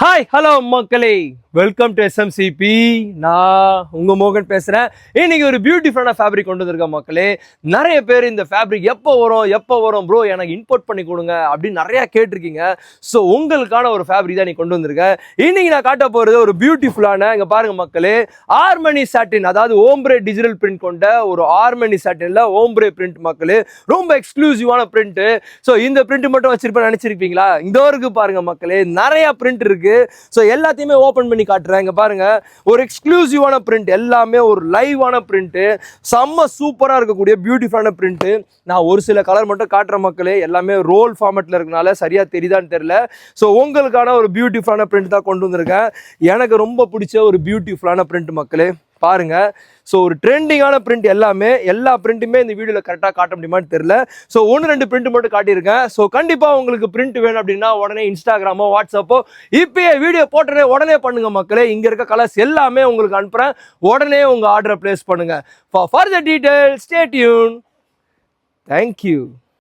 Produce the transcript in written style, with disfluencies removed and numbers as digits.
Hi hello மக்களே, welcome to எஸ்எம்சிபி. நான் உங்க மோகன் பேசுறேன். இன்னைக்கு ஒரு பியூட்டிஃபுல்லான ஃபேப்ரிக் கொண்டு வந்திருக்கேன் மக்களே. நிறைய பேர் இந்த ஃபேப்ரிக் எப்போ வரும் ப்ரோ, எனக்கு இம்போர்ட் பண்ணி கொடுங்க அப்படின்னு நிறைய கேட்டிருக்கீங்க. ஸோ உங்களுக்கான ஒரு ஃபேப்ரிக் தான் நீ கொண்டு வந்திருக்கேன். இன்னைக்கு நான் காட்ட போறது ஒரு பியூட்டிஃபுல்லான, இங்க பாருங்க மக்களே, ஆர்மனி சாட்டின், அதாவது ஓம்ப்ரே டிஜிட்டல் பிரிண்ட் கொண்ட ஒரு ஆர்மனி சாட்டின்ல ஓம்ப்ரே பிரிண்ட் மக்களே. ரொம்ப எக்ஸ்க்ளூசிவான பிரிண்ட். ஸோ இந்த பிரிண்ட் மட்டும் வச்சிருப்பேன் நினைச்சிருப்பீங்களா? இந்த இருக்கு பாருங்க மக்களே, நிறைய பிரிண்ட் இருக்கு. சோ எல்லாத்தையுமே ஓபன் பண்ணி காட்டுறேன். இங்க பாருங்க, ஒரு எக்ஸ்க்ளூசிவான பிரிண்ட், எல்லாமே ஒரு லைவான பிரிண்ட், செம்ம சூப்பரா இருக்கக்கூடிய பியூட்டிஃபுல்லான பிரிண்ட். நான் ஒரு சில கலர் மட்டும் காட்டுற மக்களே, எல்லாமே ரோல் ஃபார்மேட்ல இருக்கனால சரியா தெரியுதான்னு தெரியல. ஸோ உங்களுக்கான ஒரு பியூட்டிஃபுல்லான பிரிண்ட் தான் கொண்டு வந்திருக்கேன். எனக்கு ரொம்ப பிடிச்ச ஒரு பியூட்டிஃபுல்லான பிரிண்ட் மக்களே, பாருங்க. ஸோ ஒரு ட்ரெண்டிங்கான பிரிண்ட், எல்லா பிரிண்ட்டுமே இந்த வீடியோவில் கரெக்டாக காட்ட முடியுமான்னு தெரியல. ஸோ 1-2 பிரிண்ட் மட்டும் காட்டியிருக்கேன். ஸோ கண்டிப்பாக உங்களுக்கு பிரிண்ட் வேணும் அப்படின்னா உடனே இன்ஸ்டாகிராமோ வாட்ஸ்அப்போ இப்பயே வீடியோ போட்டனே உடனே பண்ணுங்க மக்களே. இங்கே இருக்க கலர்ஸ் எல்லாமே உங்களுக்கு அனுப்புகிறேன். உடனே உங்கள் ஆர்டரை பிளேஸ் பண்ணுங்க. For further details stay tune. Thank you.